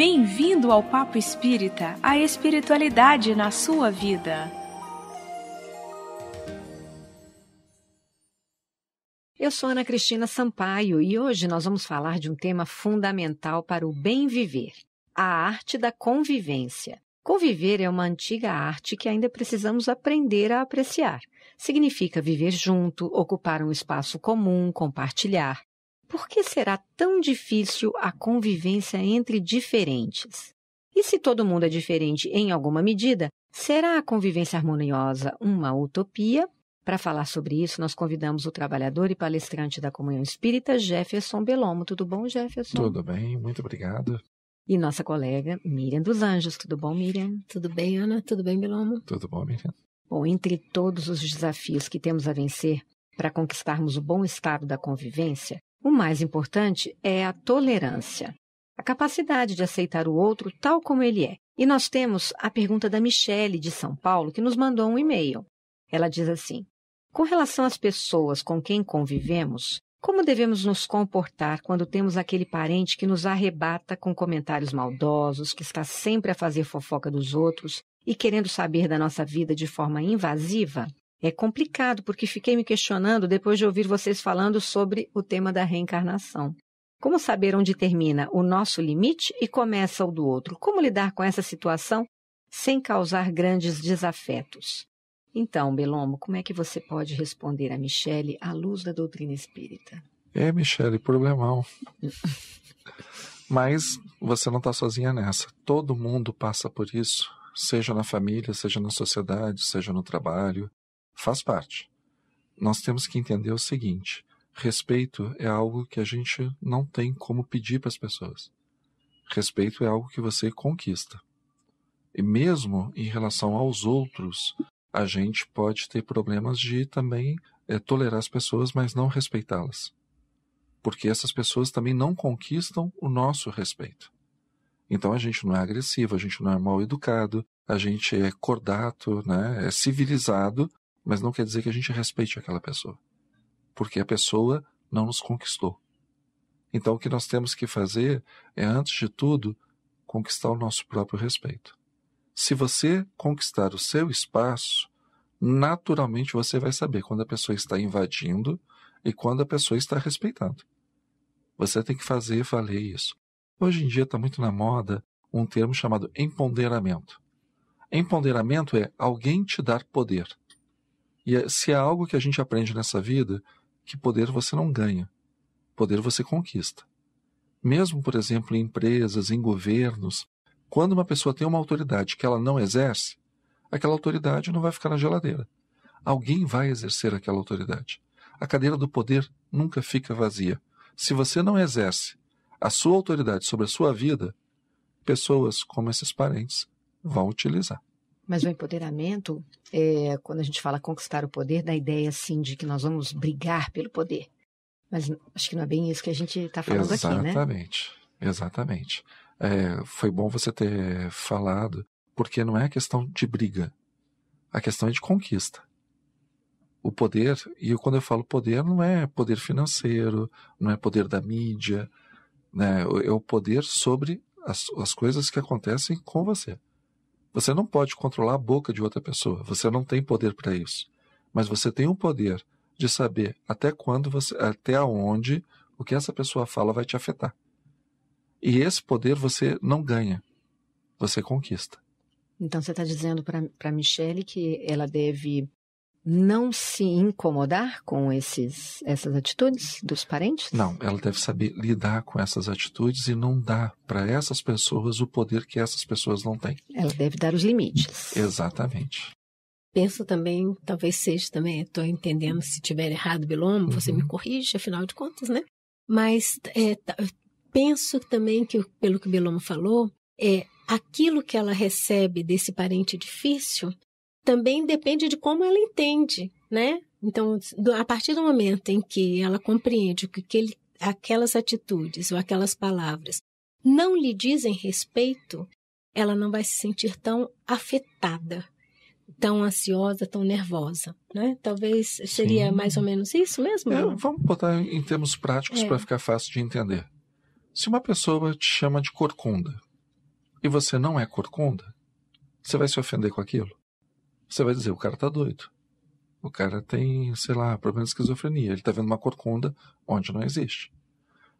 Bem-vindo ao Papo Espírita, a espiritualidade na sua vida. Eu sou Ana Cristina Sampaio e hoje nós vamos falar de um tema fundamental para o bem viver, a arte da convivência. Conviver é uma antiga arte que ainda precisamos aprender a apreciar. Significa viver junto, ocupar um espaço comum, compartilhar. Por que será tão difícil a convivência entre diferentes? E se todo mundo é diferente em alguma medida, será a convivência harmoniosa uma utopia? Para falar sobre isso, nós convidamos o trabalhador e palestrante da Comunhão Espírita, Jefferson Bellomo. Tudo bom, Jefferson? Tudo bem, muito obrigado. E nossa colega Miriam dos Anjos. Tudo bom, Miriam? Tudo bem, Ana? Tudo bem, Bellomo? Tudo bom, Miriam? Bom, entre todos os desafios que temos a vencer para conquistarmos o bom estado da convivência, o mais importante é a tolerância, a capacidade de aceitar o outro tal como ele é. E nós temos a pergunta da Michele, de São Paulo, que nos mandou um e-mail. Ela diz assim: com relação às pessoas com quem convivemos, como devemos nos comportar quando temos aquele parente que nos arrebata com comentários maldosos, que está sempre a fazer fofoca dos outros e querendo saber da nossa vida de forma invasiva? É complicado, porque fiquei me questionando depois de ouvir vocês falando sobre o tema da reencarnação. Como saber onde termina o nosso limite e começa o do outro? Como lidar com essa situação sem causar grandes desafetos? Então, Bellomo, como é que você pode responder a Michele à luz da doutrina espírita? Michele, problemão. Mas você não está sozinha nessa. Todo mundo passa por isso, seja na família, seja na sociedade, seja no trabalho. Faz parte. Nós temos que entender o seguinte: respeito é algo que a gente não tem como pedir para as pessoas. Respeito é algo que você conquista. E mesmo em relação aos outros, a gente pode ter problemas de também tolerar as pessoas, mas não respeitá-las. Porque essas pessoas também não conquistam o nosso respeito. Então a gente não é agressivo, a gente não é mal educado, a gente é cordato, né? É civilizado, mas não quer dizer que a gente respeite aquela pessoa. Porque a pessoa não nos conquistou. Então o que nós temos que fazer é, antes de tudo, conquistar o nosso próprio respeito. Se você conquistar o seu espaço, naturalmente você vai saber quando a pessoa está invadindo e quando a pessoa está respeitando. Você tem que fazer valer isso. Hoje em dia está muito na moda um termo chamado empoderamento. Empoderamento é alguém te dar poder. E se há algo que a gente aprende nessa vida, que poder você não ganha, poder você conquista. Mesmo, por exemplo, em empresas, em governos, quando uma pessoa tem uma autoridade que ela não exerce, aquela autoridade não vai ficar na geladeira. Alguém vai exercer aquela autoridade. A cadeira do poder nunca fica vazia. Se você não exerce a sua autoridade sobre a sua vida, pessoas como esses parentes vão utilizar. Mas o empoderamento, quando a gente fala conquistar o poder, dá a ideia assim de que nós vamos brigar pelo poder. Mas acho que não é bem isso que a gente está falando aqui, né? Exatamente. Foi bom você ter falado, porque não é questão de briga. A questão é de conquista. O poder, e quando eu falo poder, não é poder financeiro, não é poder da mídia, né? É o poder sobre as coisas que acontecem com você. Você não pode controlar a boca de outra pessoa, você não tem poder para isso. Mas você tem o poder de saber até onde o que essa pessoa fala vai te afetar. E esse poder você não ganha, você conquista. Então você está dizendo para a Michele que ela deve não se incomodar com essas atitudes dos parentes? Não, ela deve saber lidar com essas atitudes e não dar para essas pessoas o poder que essas pessoas não têm. Ela deve dar os limites. Exatamente. Penso também, talvez seja também, estou entendendo, se estiver errado, Bellomo, você me corrige, afinal de contas, né? Mas penso também que, pelo que o Bellomo falou, aquilo que ela recebe desse parente difícil também depende de como ela entende, né? Então, a partir do momento em que ela compreende que aquelas atitudes ou aquelas palavras não lhe dizem respeito, ela não vai se sentir tão afetada, tão ansiosa, tão nervosa, né? Talvez seria Sim. Mais ou menos isso mesmo? Vamos botar em termos práticos para ficar fácil de entender. Se uma pessoa te chama de corcunda, e você não é corcunda, você vai se ofender com aquilo? Você vai dizer, o cara tá doido. O cara tem, sei lá, problema de esquizofrenia. Ele tá vendo uma corcunda onde não existe.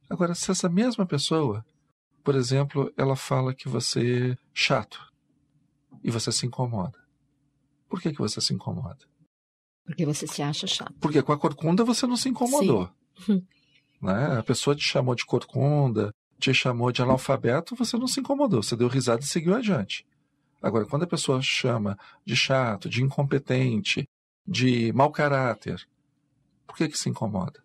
Agora, se essa mesma pessoa, por exemplo, ela fala que você é chato e você se incomoda. Por que você se incomoda? Porque você se acha chato. Porque com a corcunda você não se incomodou. Né? A pessoa te chamou de corcunda, te chamou de analfabeto, você não se incomodou. Você deu risada e seguiu adiante. Agora, quando a pessoa chama de chato, de incompetente, de mau caráter, por que se incomoda?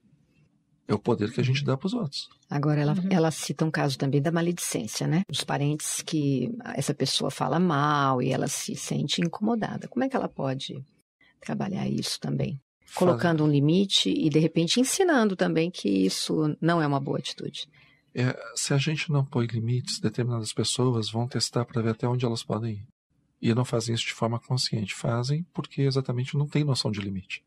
É o poder que a gente dá para os outros. Agora, ela cita um caso também da maledicência, né? Os parentes que essa pessoa fala mal e ela se sente incomodada. Como é que ela pode trabalhar isso também? Colocando um limite e, de repente, ensinando também que isso não é uma boa atitude. Se a gente não põe limites, determinadas pessoas vão testar para ver até onde elas podem ir. E não fazem isso de forma consciente. Fazem porque exatamente não tem noção de limite.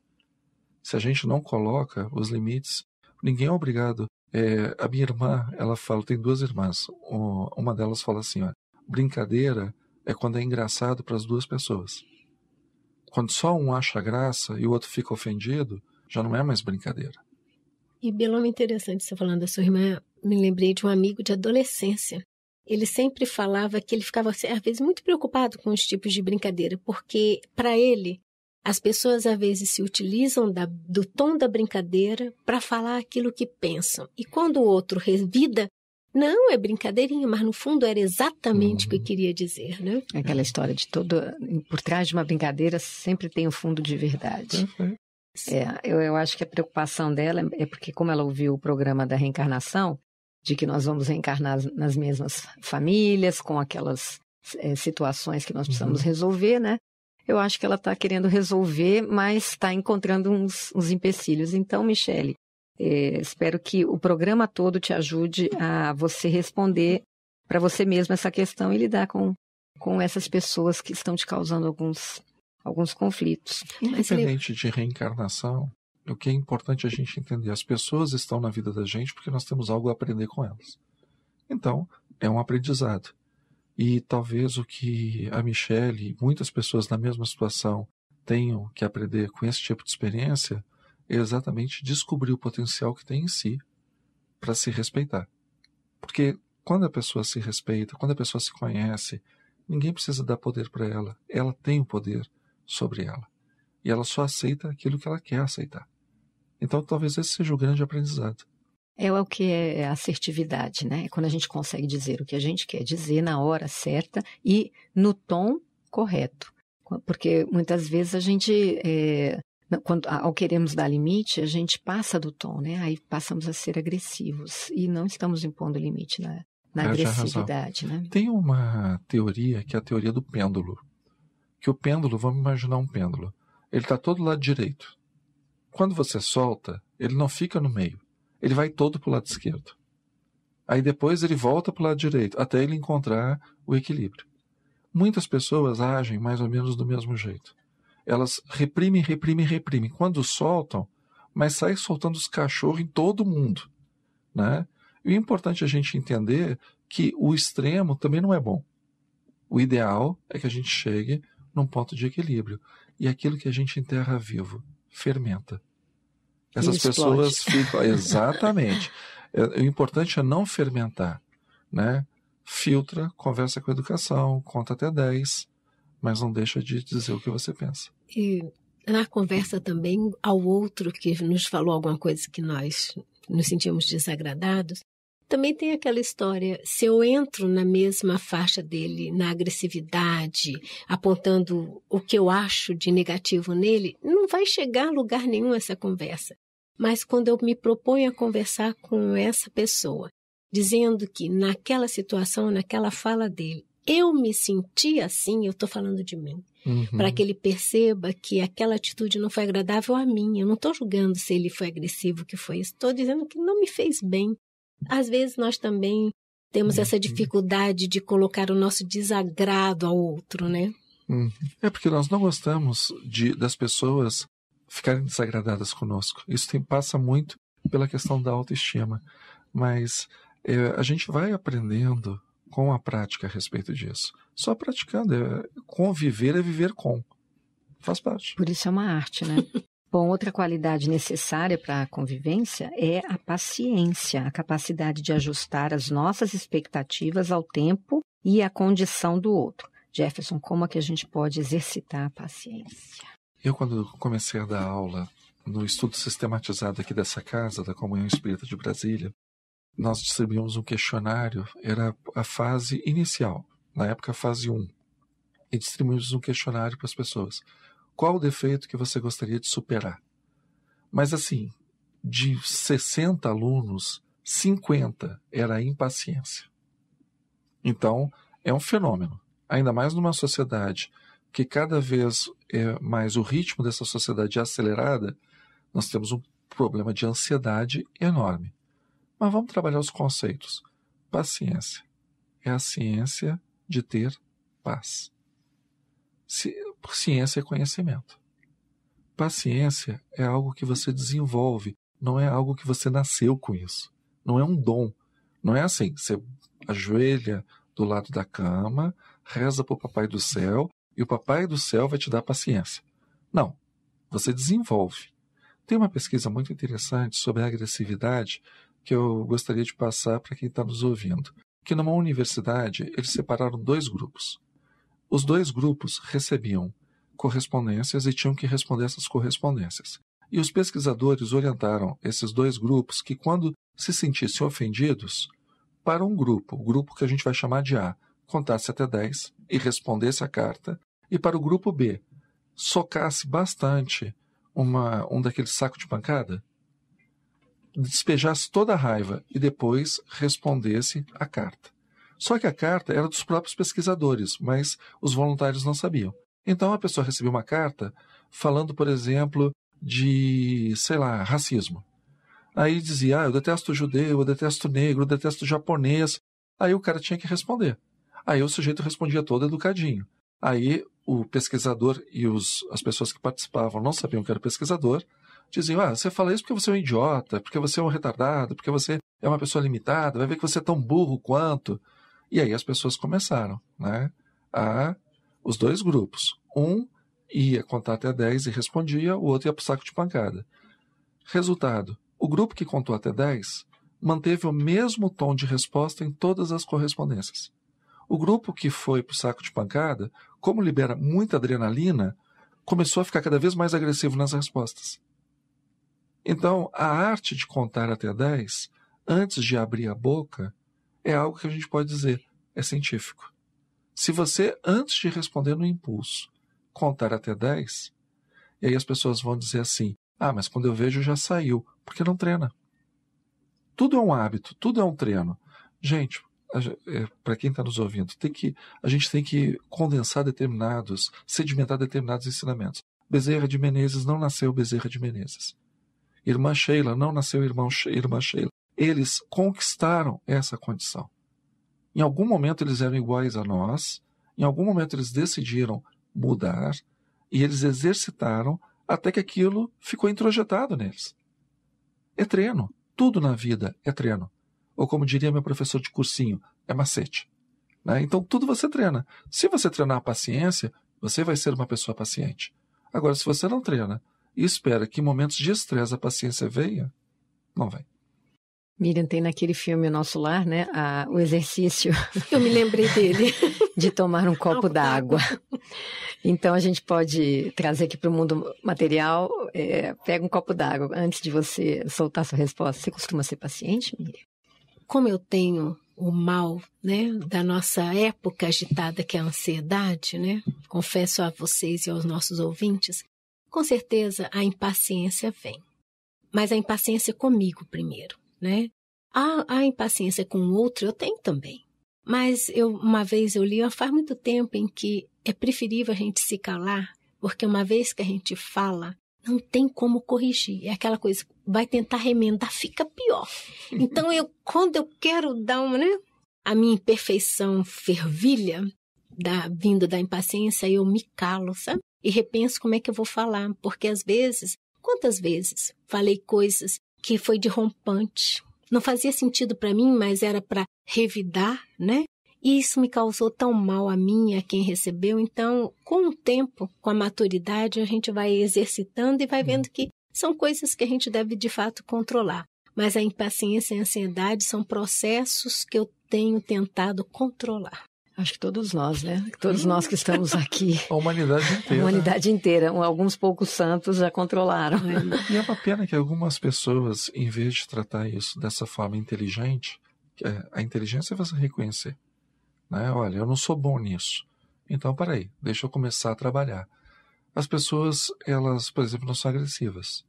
Se a gente não coloca os limites, ninguém é obrigado. A minha irmã, ela fala, tem 2 irmãs. Uma delas fala assim, ó, brincadeira é quando é engraçado para as 2 pessoas. Quando só um acha graça e o outro fica ofendido, já não é mais brincadeira. E, Beloma, interessante você falando da sua irmã, me lembrei de um amigo de adolescência. Ele sempre falava que ele ficava, às vezes, muito preocupado com os tipos de brincadeira, porque, para ele, as pessoas, às vezes, se utilizam do tom da brincadeira para falar aquilo que pensam. E quando o outro revida, não, é brincadeirinha, mas no fundo era exatamente o que queria dizer, né? Aquela história de por trás de uma brincadeira sempre tem um fundo de verdade. Eu acho que a preocupação dela é porque, como ela ouviu o programa da reencarnação, de que nós vamos reencarnar nas mesmas famílias, com aquelas situações que nós precisamos resolver, né? Eu acho que ela está querendo resolver, mas está encontrando uns empecilhos. Então, Michele, espero que o programa todo te ajude a você responder para você mesma essa questão e lidar com essas pessoas que estão te causando alguns conflitos. Independente de reencarnação, o que é importante a gente entender, as pessoas estão na vida da gente porque nós temos algo a aprender com elas. Então, é um aprendizado. E talvez o que a Michele e muitas pessoas na mesma situação tenham que aprender com esse tipo de experiência é exatamente descobrir o potencial que tem em si para se respeitar. Porque quando a pessoa se respeita, quando a pessoa se conhece, ninguém precisa dar poder para ela. Ela tem o poder sobre ela. E ela só aceita aquilo que ela quer aceitar. Então talvez esse seja o grande aprendizado. É o que é assertividade, né? É quando a gente consegue dizer o que a gente quer dizer na hora certa e no tom correto. Porque muitas vezes a gente, ao queremos dar limite, a gente passa do tom, né? Aí passamos a ser agressivos e não estamos impondo limite na agressividade, né? Tem uma teoria que é a teoria do pêndulo. Que o pêndulo, vamos imaginar um pêndulo, ele está todo lado direito. Quando você solta, ele não fica no meio. Ele vai todo para o lado esquerdo. Aí depois ele volta para o lado direito, até ele encontrar o equilíbrio. Muitas pessoas agem mais ou menos do mesmo jeito. Elas reprimem. Quando soltam, mas saem soltando os cachorros em todo mundo. Né? E o importante é a gente entender que o extremo também não é bom. O ideal é que a gente chegue num ponto de equilíbrio. E aquilo que a gente enterra vivo fermenta. Essas pessoas ficam... Exatamente. O importante é não fermentar, né? Filtra, conversa com a educação, conta até 10, mas não deixa de dizer o que você pensa. E na conversa também, ao outro que nos falou alguma coisa que nós nos sentimos desagradados, também tem aquela história, se eu entro na mesma faixa dele, na agressividade, apontando o que eu acho de negativo nele, não vai chegar a lugar nenhum essa conversa. Mas quando eu me proponho a conversar com essa pessoa, dizendo que naquela situação, naquela fala dele, eu me senti assim, eu estou falando de mim, para que ele perceba que aquela atitude não foi agradável a mim. Eu não estou julgando se ele foi agressivo, o que foi isso. Estou dizendo que não me fez bem. Às vezes nós também temos essa dificuldade de colocar o nosso desagrado ao outro, né? É porque nós não gostamos das pessoas ficarem desagradadas conosco. Isso passa muito pela questão da autoestima. Mas a gente vai aprendendo com a prática a respeito disso. Só praticando. Conviver é viver com. Faz parte. Por isso é uma arte, né? Bom, outra qualidade necessária para a convivência é a paciência, a capacidade de ajustar as nossas expectativas ao tempo e à condição do outro. Jefferson, como é que a gente pode exercitar a paciência? Eu, quando comecei a dar aula no estudo sistematizado aqui dessa casa, da Comunhão Espírita de Brasília, nós distribuímos um questionário, era a fase inicial, na época a fase 1, e distribuímos um questionário para as pessoas. Qual o defeito que você gostaria de superar? Mas assim, de 60 alunos, 50 era a impaciência. Então, é um fenômeno. Ainda mais numa sociedade que cada vez mais o ritmo dessa sociedade é acelerada, nós temos um problema de ansiedade enorme. Mas vamos trabalhar os conceitos. Paciência é a ciência de ter paz. Ciência é conhecimento. Paciência é algo que você desenvolve, não é algo que você nasceu com isso. Não é um dom. Não é assim, você ajoelha do lado da cama, reza para o Papai do Céu e o Papai do Céu vai te dar paciência. Não, você desenvolve. Tem uma pesquisa muito interessante sobre a agressividade que eu gostaria de passar para quem está nos ouvindo. Que numa universidade eles separaram 2 grupos. Os 2 grupos recebiam correspondências e tinham que responder essas correspondências. E os pesquisadores orientaram esses 2 grupos que quando se sentissem ofendidos, para um grupo, o grupo que a gente vai chamar de A, contasse até 10 e respondesse a carta, e para o grupo B, socasse bastante um daqueles sacos de pancada, despejasse toda a raiva e depois respondesse a carta. Só que a carta era dos próprios pesquisadores, mas os voluntários não sabiam. Então a pessoa recebeu uma carta falando, por exemplo, de, racismo. Aí dizia, eu detesto judeu, eu detesto negro, eu detesto japonês. Aí o cara tinha que responder. Aí o sujeito respondia todo educadinho. Aí o pesquisador e as pessoas que participavam não sabiam que era pesquisador, diziam, você fala isso porque você é um idiota, porque você é um retardado, porque você é uma pessoa limitada, vai ver que você é tão burro quanto. E aí as pessoas começaram, os 2 grupos. Um ia contar até 10 e respondia, o outro ia para o saco de pancada. Resultado, o grupo que contou até 10 manteve o mesmo tom de resposta em todas as correspondências. O grupo que foi para o saco de pancada, como libera muita adrenalina, começou a ficar cada vez mais agressivo nas respostas. Então, a arte de contar até 10, antes de abrir a boca, é algo que a gente pode dizer, é científico. Se você, antes de responder no impulso, contar até 10, e aí as pessoas vão dizer assim, mas quando eu vejo já saiu, porque não treina. Tudo é um hábito, tudo é um treino. Gente, para quem está nos ouvindo, a gente tem que condensar sedimentar determinados ensinamentos. Bezerra de Menezes não nasceu Bezerra de Menezes. Irmã Sheila não nasceu irmã Sheila. Eles conquistaram essa condição. Em algum momento eles eram iguais a nós, em algum momento eles decidiram mudar e eles exercitaram até que aquilo ficou introjetado neles. É treino. Tudo na vida é treino. Ou como diria meu professor de cursinho, é macete. Então tudo você treina. Se você treinar a paciência, você vai ser uma pessoa paciente. Agora, se você não treina e espera que em momentos de estresse a paciência venha, não vem. Miriam, tem naquele filme O Nosso Lar, o exercício... Eu me lembrei dele. De tomar um copo d'água. Então, a gente pode trazer aqui para o mundo material, pega um copo d'água antes de você soltar sua resposta. Você costuma ser paciente, Miriam? Como eu tenho o mal, da nossa época agitada, que é a ansiedade, confesso a vocês e aos nossos ouvintes, com certeza a impaciência vem. Mas a impaciência comigo primeiro, A impaciência com o outro eu tenho também. Mas uma vez eu li, faz muito tempo, em que é preferível a gente se calar, porque uma vez que a gente fala, não tem como corrigir. É aquela coisa, vai tentar remendar, fica pior. Então, quando eu quero dar a minha imperfeição fervilha, vindo da impaciência, eu me calo, sabe? E repenso como é que eu vou falar, porque às vezes, quantas vezes falei coisas que foi de rompante, não fazia sentido para mim, mas era para revidar, E isso me causou tão mal a mim, a quem recebeu. Então, com o tempo, com a maturidade, a gente vai exercitando e vai vendo que são coisas que a gente deve, de fato, controlar. Mas a impaciência e a ansiedade são processos que eu tenho tentado controlar. Acho que todos nós, né? Todos nós que estamos aqui. A humanidade inteira. A humanidade inteira. Alguns poucos santos já controlaram. E é uma pena que algumas pessoas, em vez de tratar isso dessa forma inteligente, a inteligência é você reconhecer. Né? Olha, eu não sou bom nisso. Então, peraí, deixa eu começar a trabalhar. As pessoas, elas, por exemplo, não são agressivas.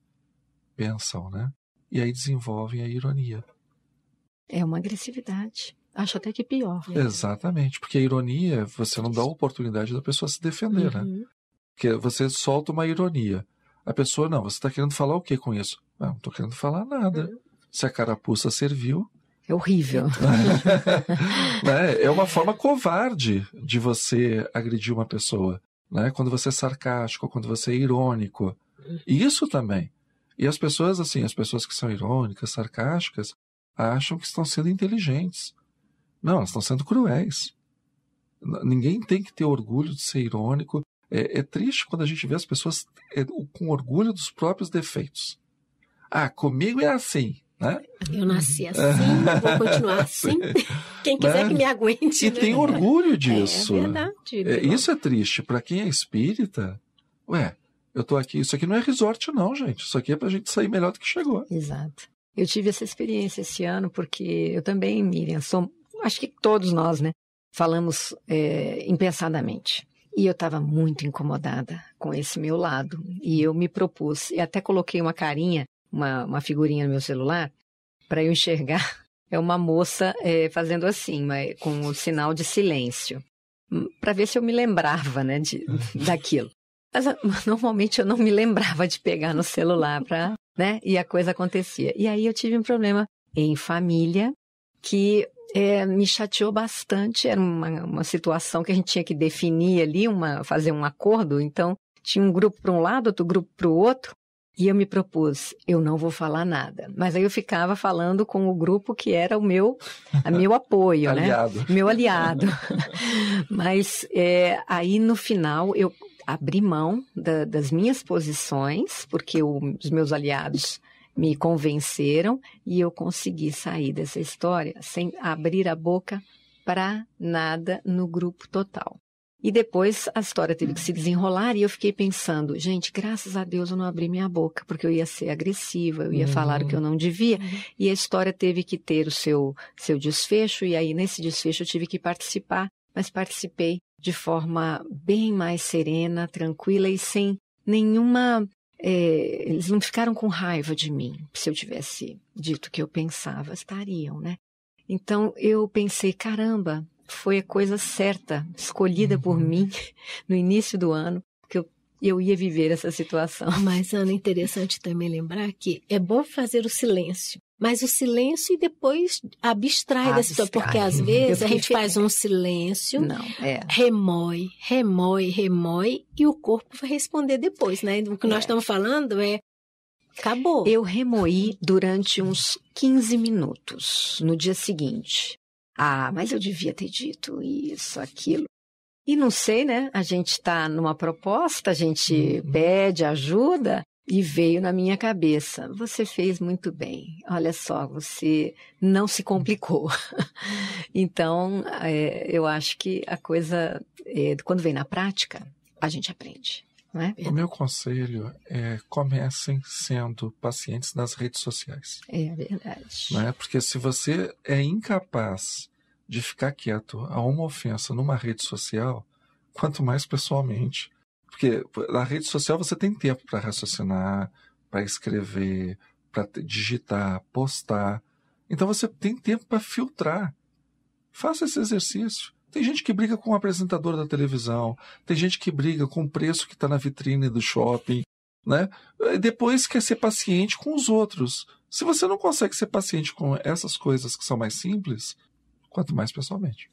Pensam, né? E aí desenvolvem a ironia. É uma agressividade. Acho até que pior. Exatamente, porque a ironia, você não dá a oportunidade da pessoa se defender, né? Porque você solta uma ironia. A pessoa, não, você está querendo falar o que com isso? Não estou querendo falar nada. Se a carapuça serviu... É horrível. É uma forma covarde de você agredir uma pessoa. Né? Quando você é sarcástico, quando você é irônico. E isso também. E as pessoas, assim, as pessoas que são irônicas, sarcásticas, acham que estão sendo inteligentes. Não, elas estão sendo cruéis. Ninguém tem que ter orgulho de ser irônico. É triste quando a gente vê as pessoas com orgulho dos próprios defeitos. Ah, comigo é assim, né? Eu nasci assim, vou continuar assim. Quem quiser que me aguente. E tem orgulho disso. É verdade. Isso é triste. Para quem é espírita, eu tô aqui. Isso aqui não é resort, não, gente. Isso aqui é pra gente sair melhor do que chegou. Exato. Eu tive essa experiência esse ano, porque eu também, Miriam, acho que todos nós, né, falamos impensadamente. E eu estava muito incomodada com esse meu lado. E eu me propus, e até coloquei uma carinha, uma figurinha no meu celular, para eu enxergar. É uma moça fazendo assim, com o sinal de silêncio, para ver se eu me lembrava, né, daquilo. Mas normalmente eu não me lembrava de pegar no celular né, e a coisa acontecia. E aí eu tive um problema em família que me chateou bastante. Era uma situação que a gente tinha que definir ali, fazer um acordo. Então, tinha um grupo para um lado, outro grupo para o outro. E eu me propus, eu não vou falar nada. Mas aí eu ficava falando com o grupo que era o meu apoio, aliado. Né? Meu aliado. Mas aí no final eu abri mão das minhas posições, porque os meus aliados me convenceram e eu consegui sair dessa história sem abrir a boca para nada no grupo total. E depois a história teve que se desenrolar e eu fiquei pensando, gente, graças a Deus eu não abri minha boca, porque eu ia ser agressiva, eu ia falar o que eu não devia, e a história teve que ter o seu desfecho, e aí nesse desfecho eu tive que participar, mas participei de forma bem mais serena, tranquila e sem nenhuma... eles não ficaram com raiva de mim. Se eu tivesse dito o que eu pensava, estariam, né? Então eu pensei, caramba, foi a coisa certa, escolhida por mim no início do ano, que eu ia viver essa situação. Mas, Ana, é interessante também lembrar que é bom fazer o silêncio, mas o silêncio e depois abstrai da situação, porque às vezes a gente faz um silêncio, remói, e o corpo vai responder depois, né? O que nós estamos falando acabou. Eu remoí durante uns 15 minutos no dia seguinte. Mas eu devia ter dito isso, aquilo. E não sei, né? A gente está numa proposta, a gente pede ajuda e veio na minha cabeça. Você fez muito bem. Olha só, você não se complicou. Então, eu acho que a coisa, quando vem na prática, a gente aprende. Não é? O meu conselho é comecem sendo pacientes nas redes sociais. É verdade. Não é? Porque se você é incapaz de ficar quieto a uma ofensa numa rede social, quanto mais pessoalmente. Porque na rede social você tem tempo para raciocinar, para escrever, para digitar, postar. Então você tem tempo para filtrar. Faça esse exercício. Tem gente que briga com o apresentador da televisão, tem gente que briga com o preço que está na vitrine do shopping, né? E depois quer ser paciente com os outros. Se você não consegue ser paciente com essas coisas que são mais simples, quanto mais pessoalmente.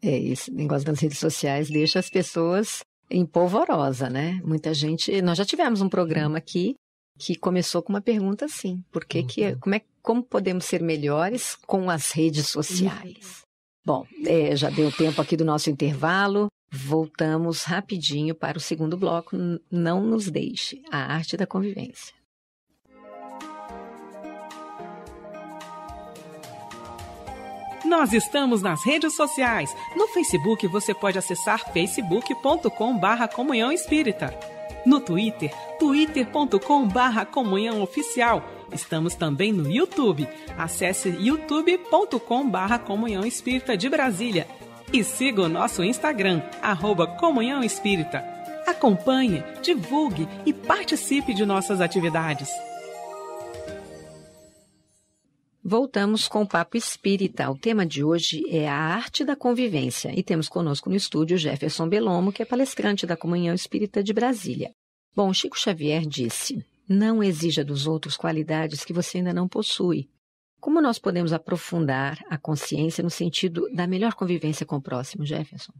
Esse negócio das redes sociais deixa as pessoas em polvorosa, né? Muita gente... Nós já tivemos um programa aqui que começou com uma pergunta assim. Como podemos ser melhores com as redes sociais? Bom, já deu tempo aqui do nosso intervalo. Voltamos rapidinho para o segundo bloco. Não nos deixe. A arte da convivência. Nós estamos nas redes sociais. No Facebook você pode acessar facebook.com/Comunhão Espírita. No Twitter, twitter.com/Comunhão Oficial. Estamos também no YouTube. Acesse youtube.com/Comunhão Espírita de Brasília. E siga o nosso Instagram, @Comunhão Espírita. Acompanhe, divulgue e participe de nossas atividades. Voltamos com o Papo Espírita. O tema de hoje é a arte da convivência. E temos conosco no estúdio Jefferson Bellomo, que é palestrante da Comunhão Espírita de Brasília. Bom, Chico Xavier disse: não exija dos outros qualidades que você ainda não possui. Como nós podemos aprofundar a consciência no sentido da melhor convivência com o próximo, Jefferson?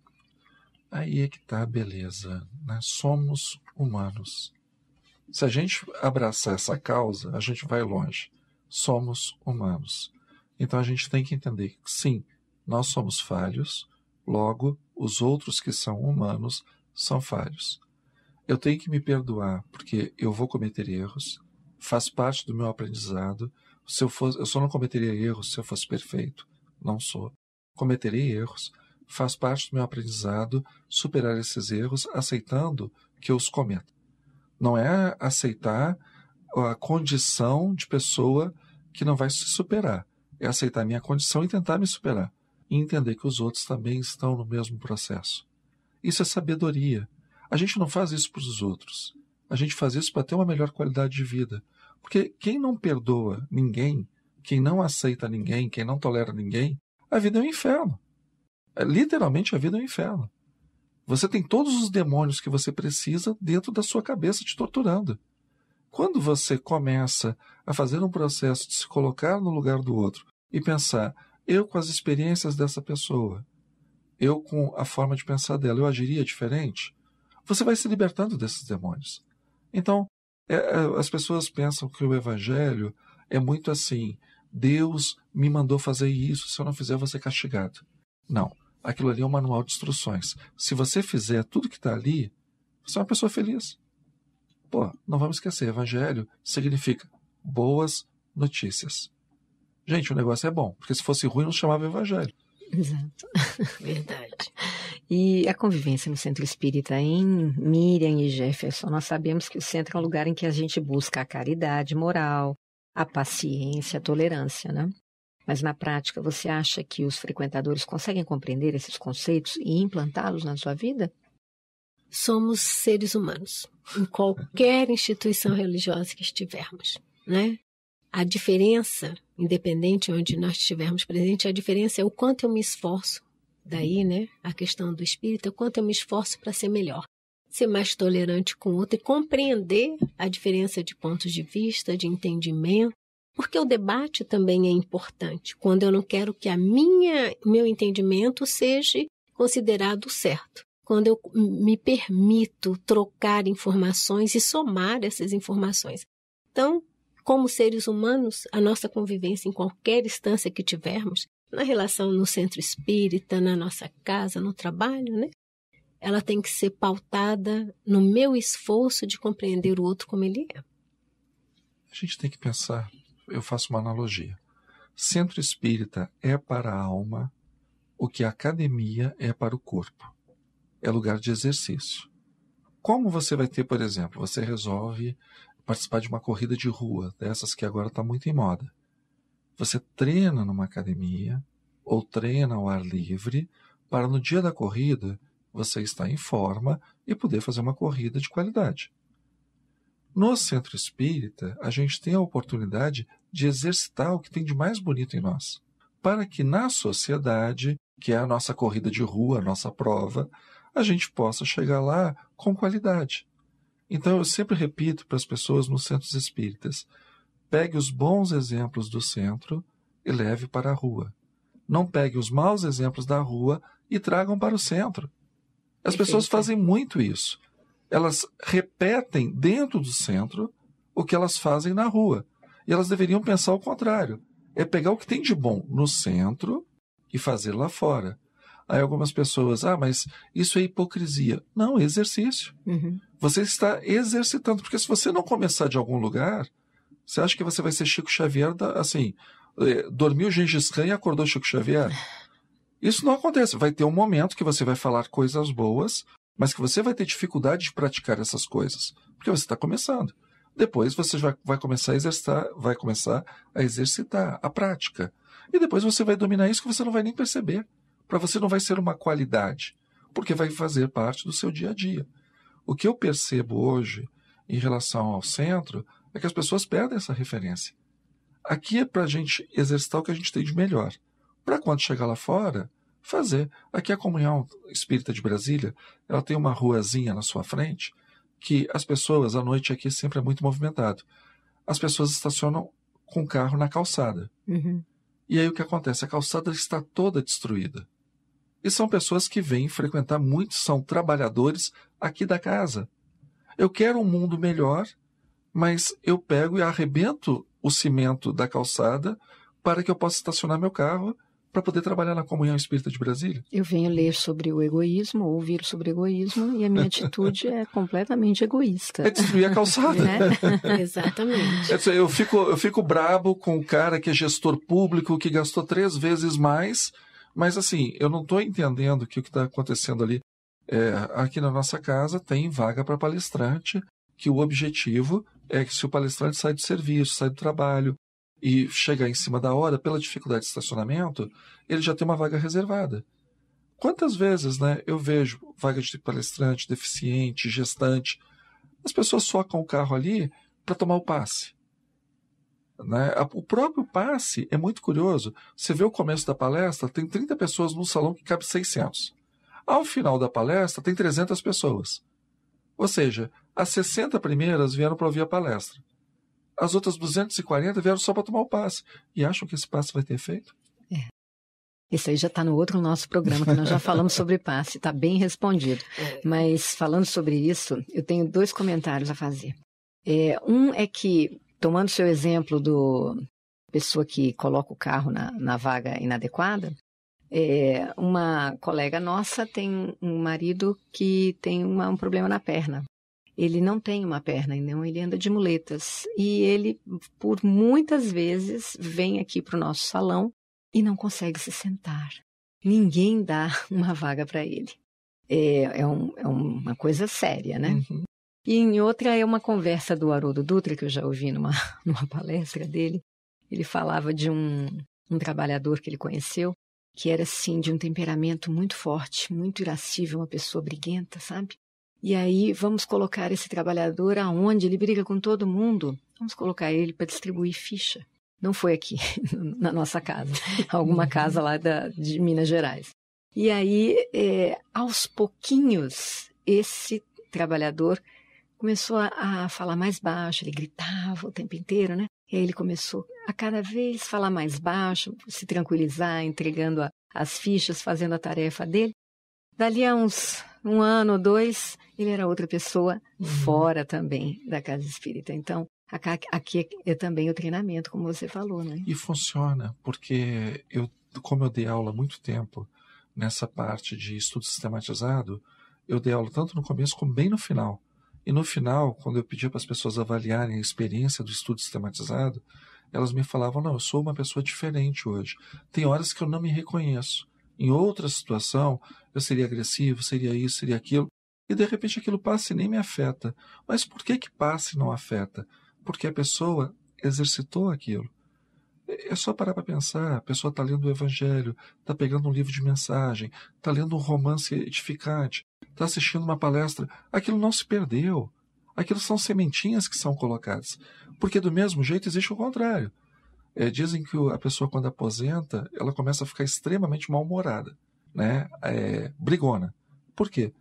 Aí é que está a beleza, né? Somos humanos. Se a gente abraçar essa causa, a gente vai longe. Somos humanos. Então a gente tem que entender que, sim, nós somos falhos, logo, os outros que são humanos são falhos. Eu tenho que me perdoar, porque eu vou cometer erros, faz parte do meu aprendizado. Eu só não cometeria erros se eu fosse perfeito. Não sou. Cometerei erros, faz parte do meu aprendizado superar esses erros, aceitando que eu os cometa. Não é aceitar a condição de pessoa que não vai se superar. É aceitar a minha condição e tentar me superar. E entender que os outros também estão no mesmo processo. Isso é sabedoria. A gente não faz isso para os outros. A gente faz isso para ter uma melhor qualidade de vida. Porque quem não perdoa ninguém, quem não aceita ninguém, quem não tolera ninguém, a vida é um inferno. Literalmente a vida é um inferno. Você tem todos os demônios que você precisa dentro da sua cabeça te torturando. Quando você começa a fazer um processo de se colocar no lugar do outro e pensar, eu com as experiências dessa pessoa, eu com a forma de pensar dela, eu agiria diferente, você vai se libertando desses demônios. Então, as pessoas pensam que o Evangelho é muito assim, Deus me mandou fazer isso, se eu não fizer eu vou ser castigado. Não, aquilo ali é um manual de instruções. Se você fizer tudo que está ali, você é uma pessoa feliz. Pô, não vamos esquecer, Evangelho significa boas notícias. Gente, o negócio é bom, porque se fosse ruim não chamava Evangelho. Exato. Verdade. E a convivência no Centro Espírita, em Miriam e Jefferson, nós sabemos que o centro é um lugar em que a gente busca a caridade moral, a paciência, a tolerância, né? Mas na prática, você acha que os frequentadores conseguem compreender esses conceitos e implantá-los na sua vida? Somos seres humanos, em qualquer instituição religiosa que estivermos, né? A diferença, independente onde nós estivermos presentes, a diferença é o quanto eu me esforço. Daí, né, a questão do espírito, o quanto eu me esforço para ser melhor, ser mais tolerante com o outro e compreender a diferença de pontos de vista, de entendimento, porque o debate também é importante, quando eu não quero que meu entendimento seja considerado certo. Quando eu me permito trocar informações e somar essas informações. Então, como seres humanos, a nossa convivência em qualquer instância que tivermos, na relação no centro espírita, na nossa casa, no trabalho, né? Ela tem que ser pautada no meu esforço de compreender o outro como ele é. A gente tem que pensar, eu faço uma analogia. Centro espírita é para a alma o que a academia é para o corpo. É lugar de exercício. Como você vai ter, por exemplo, você resolve participar de uma corrida de rua, dessas que agora está muito em moda. Você treina numa academia ou treina ao ar livre para no dia da corrida você estar em forma e poder fazer uma corrida de qualidade. No centro espírita, a gente tem a oportunidade de exercitar o que tem de mais bonito em nós, para que na sociedade, que é a nossa corrida de rua, a nossa prova, a gente possa chegar lá com qualidade. Então eu sempre repito para as pessoas nos centros espíritas, pegue os bons exemplos do centro e leve para a rua. Não pegue os maus exemplos da rua e tragam para o centro. As pessoas fazem muito isso. Elas repetem dentro do centro o que elas fazem na rua. E elas deveriam pensar o contrário. É pegar o que tem de bom no centro e fazer lá fora. Aí algumas pessoas, mas isso é hipocrisia. Não, é exercício. Você está exercitando, porque se você não começar de algum lugar, você acha que você vai ser Chico Xavier, assim, dormiu Gengis Khan e acordou Chico Xavier? Isso não acontece. Vai ter um momento que você vai falar coisas boas, mas que você vai ter dificuldade de praticar essas coisas, porque você está começando. Depois você vai começar a exercitar a prática. E depois você vai dominar isso que você não vai nem perceber. Para você não vai ser uma qualidade, porque vai fazer parte do seu dia a dia. O que eu percebo hoje em relação ao centro é que as pessoas perdem essa referência. Aqui é para a gente exercitar o que a gente tem de melhor. Para quando chegar lá fora, fazer. Aqui a Comunhão Espírita de Brasília, ela tem uma ruazinha na sua frente que as pessoas, à noite aqui sempre é muito movimentado. As pessoas estacionam com o carro na calçada. E aí o que acontece? A calçada está toda destruída. E são pessoas que vêm frequentar muito, são trabalhadores aqui da casa. Eu quero um mundo melhor, mas eu pego e arrebento o cimento da calçada para que eu possa estacionar meu carro para poder trabalhar na Comunhão Espírita de Brasília. Eu venho ler sobre o egoísmo, ouvir sobre egoísmo, e a minha atitude é completamente egoísta. É destruir a calçada. Exatamente. Eu fico brabo com o cara que é gestor público, que gastou 3 vezes mais, mas assim, eu não estou entendendo que o que está acontecendo ali. Aqui na nossa casa tem vaga para palestrante, que o objetivo é que se o palestrante sai do serviço, sai do trabalho, e chegar em cima da hora, pela dificuldade de estacionamento, ele já tem uma vaga reservada. Quantas vezes, eu vejo vaga de palestrante, deficiente, gestante, as pessoas socam o carro ali para tomar o passe. O próprio passe é muito curioso. Você vê o começo da palestra, tem 30 pessoas num salão que cabe 600. Ao final da palestra, tem 300 pessoas. Ou seja, as 60 primeiras vieram para ouvir a palestra. As outras 240 vieram só para tomar o passe. E acham que esse passe vai ter efeito? Isso aí já está no outro nosso programa, que nós já falamos sobre passe. Está bem respondido. Mas falando sobre isso, eu tenho 2 comentários a fazer. Um é que, tomando seu exemplo do pessoa que coloca o carro na vaga inadequada, uma colega nossa tem um marido que tem um problema na perna. Ele não tem uma perna, não, ele anda de muletas. E ele, por muitas vezes, vem aqui para o nosso salão e não consegue se sentar. Ninguém dá uma vaga para ele. É uma coisa séria, né? E em outra é uma conversa do Haroldo Dutra, que eu já ouvi numa palestra dele. Ele falava de um trabalhador que ele conheceu, que era, assim, de um temperamento muito forte, muito irascível, uma pessoa briguenta, sabe? E aí, vamos colocar esse trabalhador aonde ele briga com todo mundo? Vamos colocar ele para distribuir ficha. Não foi aqui, na nossa casa, alguma casa lá de Minas Gerais. E aí, aos pouquinhos, esse trabalhador começou a falar mais baixo, ele gritava o tempo inteiro, né? E aí ele começou a cada vez falar mais baixo, se tranquilizar, entregando as fichas, fazendo a tarefa dele. Dali a uns 1 ano ou 2, ele era outra pessoa fora também da casa espírita. Então, aqui é também o treinamento, como você falou, né? E funciona, porque como eu dei aula há muito tempo nessa parte de estudo sistematizado, eu dei aula tanto no começo como bem no final. E no final, quando eu pedia para as pessoas avaliarem a experiência do estudo sistematizado, elas me falavam, não, eu sou uma pessoa diferente hoje. Tem horas que eu não me reconheço. Em outra situação, eu seria agressivo, seria isso, seria aquilo. E de repente aquilo passa e nem me afeta. Mas por que passa e não afeta? Porque a pessoa exercitou aquilo. É só parar para pensar. A pessoa está lendo o Evangelho, está pegando um livro de mensagem, está lendo um romance edificante, está assistindo uma palestra. Aquilo não se perdeu. Aquilo são sementinhas que são colocadas. Porque do mesmo jeito existe o contrário. Dizem que a pessoa, quando aposenta, ela começa a ficar extremamente mal-humorada, né? Brigona. Por quê?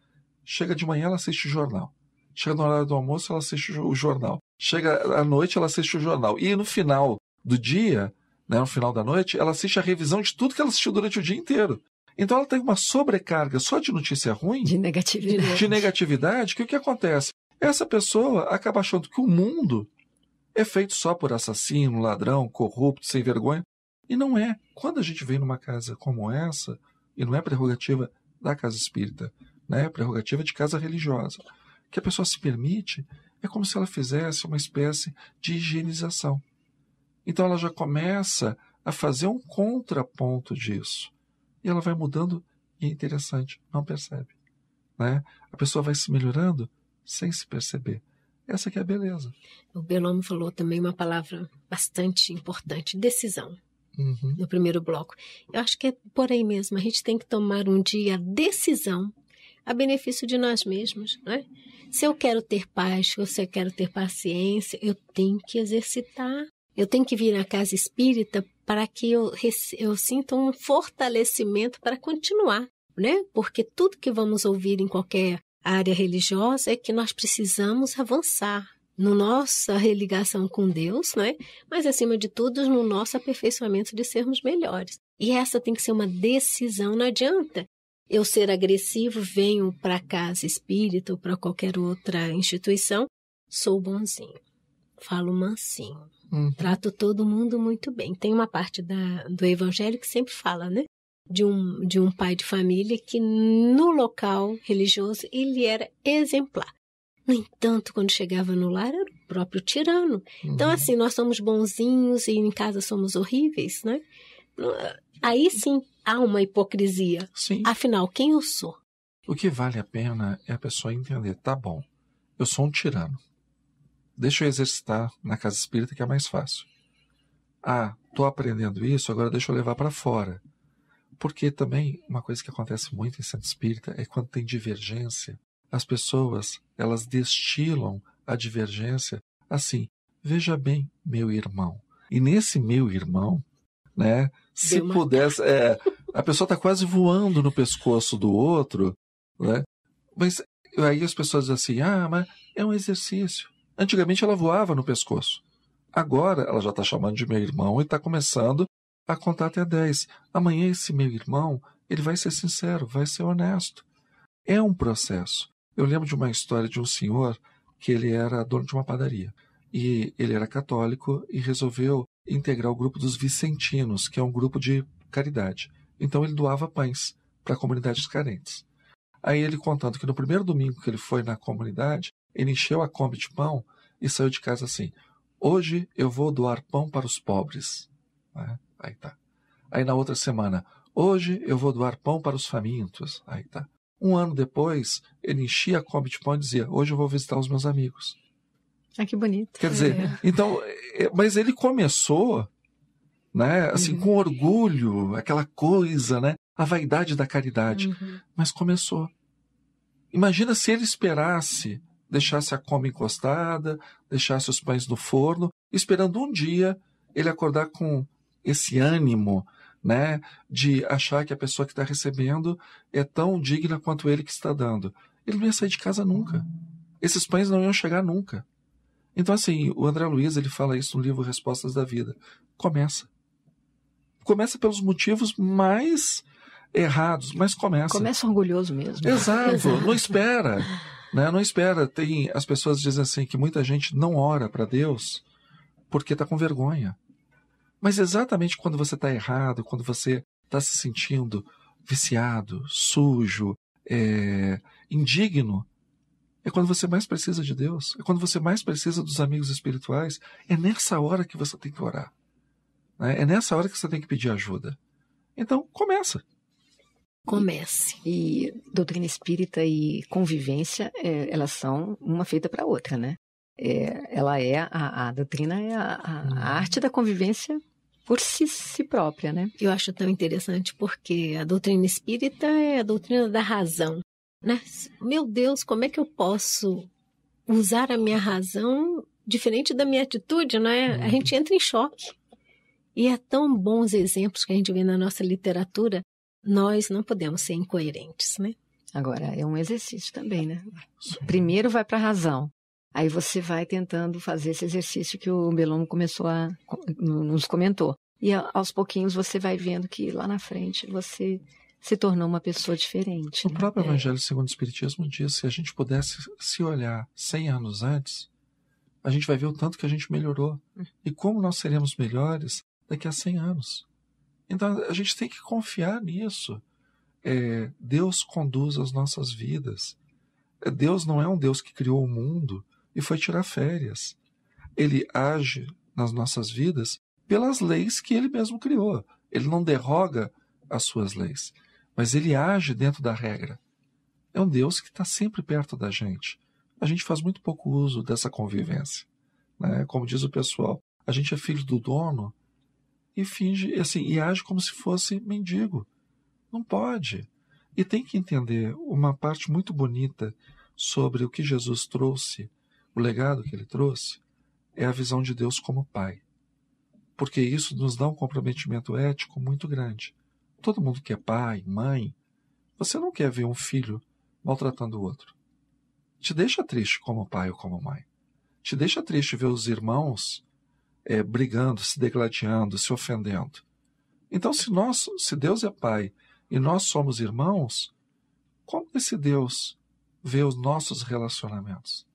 Chega de manhã, ela assiste o jornal. Chega no horário do almoço, ela assiste o jornal. Chega à noite, ela assiste o jornal. E no final do dia, né, no final da noite, ela assiste a revisão de tudo que ela assistiu durante o dia inteiro. Então ela tem uma sobrecarga só de notícia ruim, de negatividade, que o que acontece? Essa pessoa acaba achando que o mundo é feito só por assassino, ladrão, corrupto, sem vergonha. E não é. Quando a gente vem numa casa como essa, e não é prerrogativa da casa espírita, né? É prerrogativa de casa religiosa, que a pessoa se permite, é como se ela fizesse uma espécie de higienização. Então ela já começa a fazer um contraponto disso. E ela vai mudando, e é interessante, não percebe. Né? A pessoa vai se melhorando sem se perceber. Essa que é a beleza. O Bellomo falou também uma palavra bastante importante, decisão, no primeiro bloco. Eu acho que é por aí mesmo, a gente tem que tomar um dia a decisão a benefício de nós mesmos. Né? Se eu quero ter paz, se eu quero ter paciência, eu tenho que exercitar. Eu tenho que vir à casa espírita para que eu sinta um fortalecimento para continuar, né? Porque tudo que vamos ouvir em qualquer área religiosa é que nós precisamos avançar na nossa religação com Deus, né? Mas, acima de tudo, no nosso aperfeiçoamento de sermos melhores. E essa tem que ser uma decisão, não adianta eu ser agressivo, venho para a casa espírita ou para qualquer outra instituição, sou bonzinho, falo mansinho. Trato todo mundo muito bem. Tem uma parte do Evangelho que sempre fala, né? De um pai de família que no local religioso ele era exemplar. No entanto, quando chegava no lar, era o próprio tirano. Então, assim, nós somos bonzinhos e em casa somos horríveis, né? Aí sim há uma hipocrisia. Sim. Afinal, quem eu sou? O que vale a pena é a pessoa entender, tá bom, eu sou um tirano. Deixa eu exercitar na casa espírita que é mais fácil. Ah, estou aprendendo isso, agora deixa eu levar para fora. Porque também uma coisa que acontece muito em centro espírita é quando tem divergência, as pessoas, elas destilam a divergência assim, veja bem, meu irmão. E nesse meu irmão, né, se pudesse, a pessoa está quase voando no pescoço do outro, né, mas aí as pessoas dizem assim, mas é um exercício. Antigamente ela voava no pescoço. Agora ela já está chamando de meu irmão e está começando a contar até 10. Amanhã esse meu irmão, ele vai ser sincero, vai ser honesto. É um processo. Eu lembro de uma história de um senhor que ele era dono de uma padaria. E ele era católico e resolveu integrar o grupo dos Vicentinos, que é um grupo de caridade. Então ele doava pães para comunidades carentes. Aí ele contando que no primeiro domingo que ele foi na comunidade, ele encheu a Kombi de pão e saiu de casa assim, hoje eu vou doar pão para os pobres. Aí tá. Aí na outra semana, hoje eu vou doar pão para os famintos. Aí tá. Um ano depois, ele enchia a Kombi de pão e dizia, hoje eu vou visitar os meus amigos. Que bonito. Quer dizer, então, mas ele começou, né, assim, com orgulho, aquela coisa, né, a vaidade da caridade, mas começou. Imagina se ele esperasse, deixasse a Kombi encostada, deixasse os pães no forno, esperando um dia ele acordar com esse ânimo, né, de achar que a pessoa que está recebendo é tão digna quanto ele que está dando. Ele não ia sair de casa nunca. Esses pães não iam chegar nunca. Então, assim, o André Luiz, ele fala isso no livro Respostas da Vida. Começa. Começa pelos motivos mais errados, mas começa. Começa orgulhoso mesmo. Exato. Não espera. Né? Não espera. As pessoas dizem assim que muita gente não ora para Deus porque está com vergonha. Mas exatamente quando você está errado, quando você está se sentindo viciado, sujo, indigno, é quando você mais precisa de Deus, é quando você mais precisa dos amigos espirituais. É nessa hora que você tem que orar. Né? É nessa hora que você tem que pedir ajuda. Então, começa. Comece. E doutrina espírita e convivência, elas são uma feita para a outra, né? A doutrina é a arte da convivência por si própria, né? Eu acho tão interessante porque a doutrina espírita é a doutrina da razão, né? Meu Deus, como é que eu posso usar a minha razão diferente da minha atitude, né? A gente entra em choque. E é tão bons exemplos que a gente vê na nossa literatura, nós não podemos ser incoerentes, né? Agora, é um exercício também, né? Primeiro vai para a razão. Aí você vai tentando fazer esse exercício que o Bellomo nos comentou. E aos pouquinhos você vai vendo que lá na frente você se tornou uma pessoa diferente. O próprio Evangelho segundo o Espiritismo diz que se a gente pudesse se olhar 100 anos antes, a gente vai ver o tanto que a gente melhorou. E como nós seremos melhores daqui a 100 anos. Então a gente tem que confiar nisso. Deus conduz as nossas vidas. Deus não é um Deus que criou o mundo e foi tirar férias. Ele age nas nossas vidas pelas leis que ele mesmo criou. Ele não derroga as suas leis, mas ele age dentro da regra. É um Deus que está sempre perto da gente. A gente faz muito pouco uso dessa convivência, né? Como diz o pessoal, a gente é filho do dono e finge assim, e age como se fosse mendigo. Não pode. E tem que entender uma parte muito bonita sobre o que Jesus trouxe, o legado que ele trouxe, é a visão de Deus como Pai. Porque isso nos dá um comprometimento ético muito grande. Todo mundo que é pai, mãe, você não quer ver um filho maltratando o outro. Te deixa triste como pai ou como mãe. Te deixa triste ver os irmãos brigando, se degladiando, se ofendendo. Então, se Deus é Pai e nós somos irmãos, como esse Deus vê os nossos relacionamentos?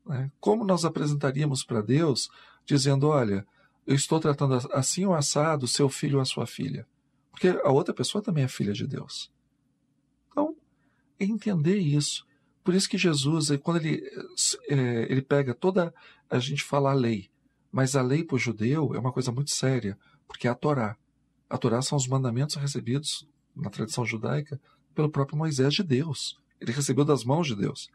Né? Como nós apresentaríamos para Deus dizendo, olha, eu estou tratando assim ou assado seu filho ou a sua filha? Porque a outra pessoa também é filha de Deus. Então, é entender isso. Por isso que Jesus, quando ele pega toda, a gente fala a lei, mas a lei para o judeu é uma coisa muito séria, porque é a Torá. A Torá são os mandamentos recebidos na tradição judaica pelo próprio Moisés de Deus. Ele recebeu das mãos de Deus.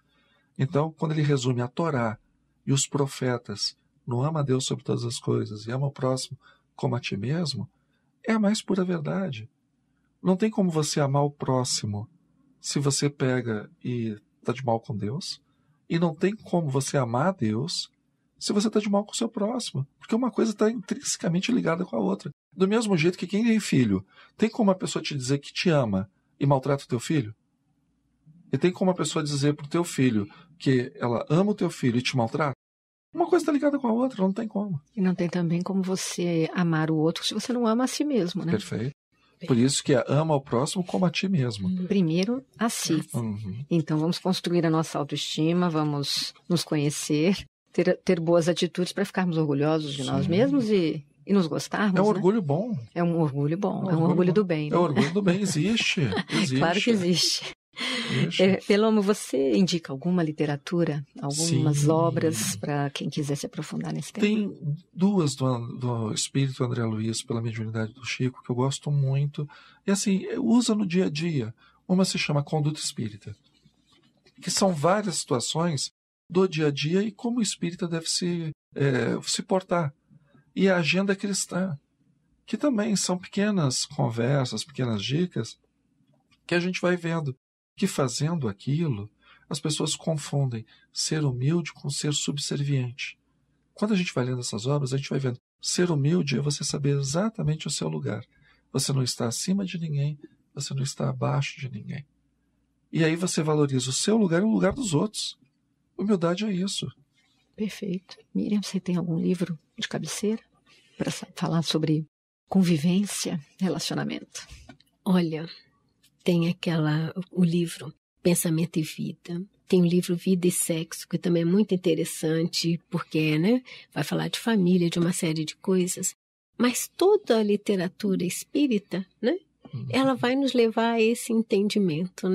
Então, quando ele resume a Torá e os profetas no ama a Deus sobre todas as coisas e ama o próximo como a ti mesmo, é a mais pura verdade. Não tem como você amar o próximo se você pega e está de mal com Deus, e não tem como você amar a Deus se você está de mal com o seu próximo, porque uma coisa está intrinsecamente ligada com a outra. Do mesmo jeito que quem tem filho, tem como a pessoa te dizer que te ama e maltrata o teu filho? E tem como a pessoa dizer para o teu filho que ela ama o teu filho e te maltrata? Uma coisa está ligada com a outra, não tem como. E não tem também como você amar o outro se você não ama a si mesmo, né? Perfeito. Por isso que ama ao próximo como a ti mesmo. Primeiro a si. Uhum. Então vamos construir a nossa autoestima, vamos nos conhecer, ter boas atitudes para ficarmos orgulhosos de nós mesmos e nos gostarmos. É um né? orgulho bom. É um orgulho bom, é um orgulho do bem. Né? É um orgulho do bem, existe. Claro que existe. Pelomo, você indica alguma literatura, algumas obras para quem quiser se aprofundar nesse tema? Tem duas do Espírito André Luiz, pela mediunidade do Chico, que eu gosto muito. E assim, usa no dia a dia. Uma se chama Conduta Espírita, que são várias situações do dia a dia e como o espírita deve se portar. E a Agenda Cristã, que também são pequenas conversas, pequenas dicas, que a gente vai vendo que fazendo aquilo, as pessoas confundem ser humilde com ser subserviente. Quando a gente vai lendo essas obras, a gente vai vendo ser humilde é você saber exatamente o seu lugar. Você não está acima de ninguém, você não está abaixo de ninguém. E aí você valoriza o seu lugar e o lugar dos outros. Humildade é isso. Perfeito. Miriam, você tem algum livro de cabeceira para falar sobre convivência, relacionamento? Olha, tem o livro Pensamento e Vida. Tem o livro Vida e Sexo, que também é muito interessante, porque vai falar de família, de uma série de coisas. Mas toda a literatura espírita, ela vai nos levar a esse entendimento,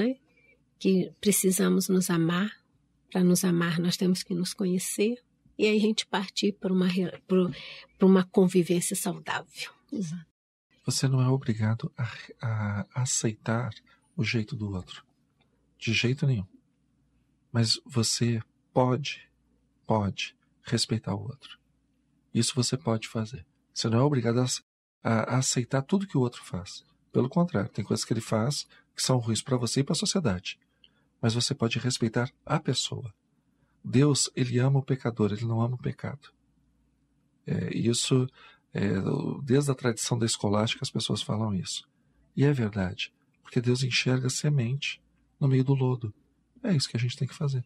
que precisamos nos amar. Para nos amar, nós temos que nos conhecer. E aí a gente partir para uma convivência saudável. Exato. Você não é obrigado a aceitar o jeito do outro. De jeito nenhum. Mas você pode respeitar o outro. Isso você pode fazer. Você não é obrigado a aceitar tudo que o outro faz. Pelo contrário, tem coisas que ele faz que são ruins para você e para a sociedade. Mas você pode respeitar a pessoa. Deus, ele ama o pecador, ele não ama o pecado. Desde a tradição da escolástica as pessoas falam isso. E é verdade, porque Deus enxerga a semente no meio do lodo. É isso que a gente tem que fazer.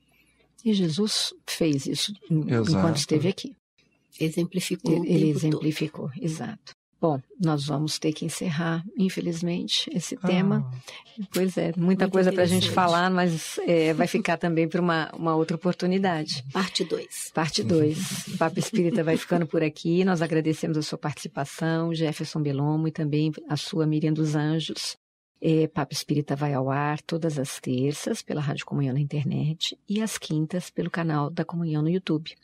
E Jesus fez isso enquanto esteve aqui. Exemplificou. Ele exemplificou, exato. Bom, nós vamos ter que encerrar, infelizmente, esse tema. Pois é, muita coisa para a gente falar, mas vai ficar também para uma outra oportunidade. Parte 2. Parte 2. O Papo Espírita vai ficando por aqui. Nós agradecemos a sua participação, Jefferson Belomo, e também a sua Miriam dos Anjos. Papo Espírita vai ao ar todas as terças pela Rádio Comunhão na internet e às quintas pelo canal da Comunhão no YouTube.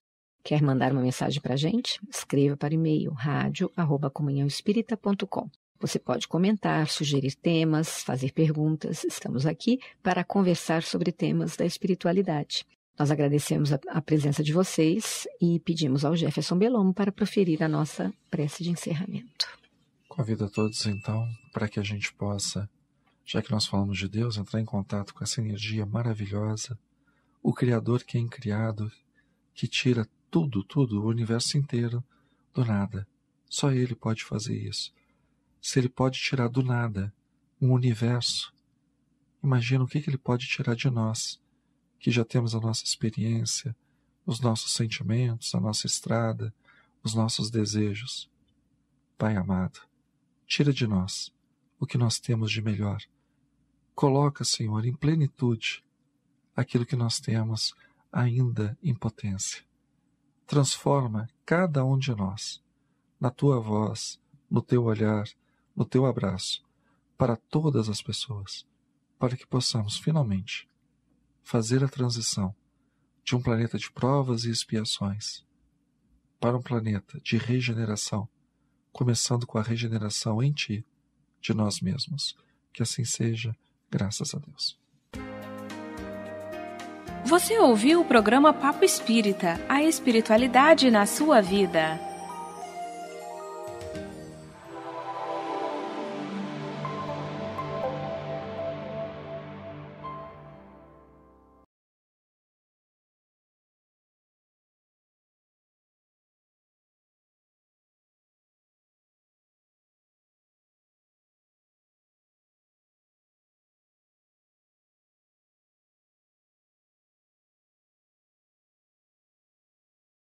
Quer mandar uma mensagem para a gente? Escreva para o e-mail radio@comunhãoespírita.com. Você pode comentar, sugerir temas, fazer perguntas. Estamos aqui para conversar sobre temas da espiritualidade. Nós agradecemos a presença de vocês e pedimos ao Jefferson Belomo para proferir a nossa prece de encerramento. Convido a todos, então, para que a gente possa, já que nós falamos de Deus, entrar em contato com essa energia maravilhosa, o Criador que é incriado, que tira tudo, o universo inteiro, do nada. Só Ele pode fazer isso. Se Ele pode tirar do nada um universo, imagina o que Ele pode tirar de nós, que já temos a nossa experiência, os nossos sentimentos, a nossa estrada, os nossos desejos. Pai amado, tira de nós o que nós temos de melhor. Coloca, Senhor, em plenitude aquilo que nós temos ainda em potência. Transforma cada um de nós na Tua voz, no Teu olhar, no Teu abraço, para todas as pessoas, para que possamos finalmente fazer a transição de um planeta de provas e expiações para um planeta de regeneração, começando com a regeneração em Ti, de nós mesmos. Que assim seja, graças a Deus. Você ouviu o programa Papo Espírita, a espiritualidade na sua vida.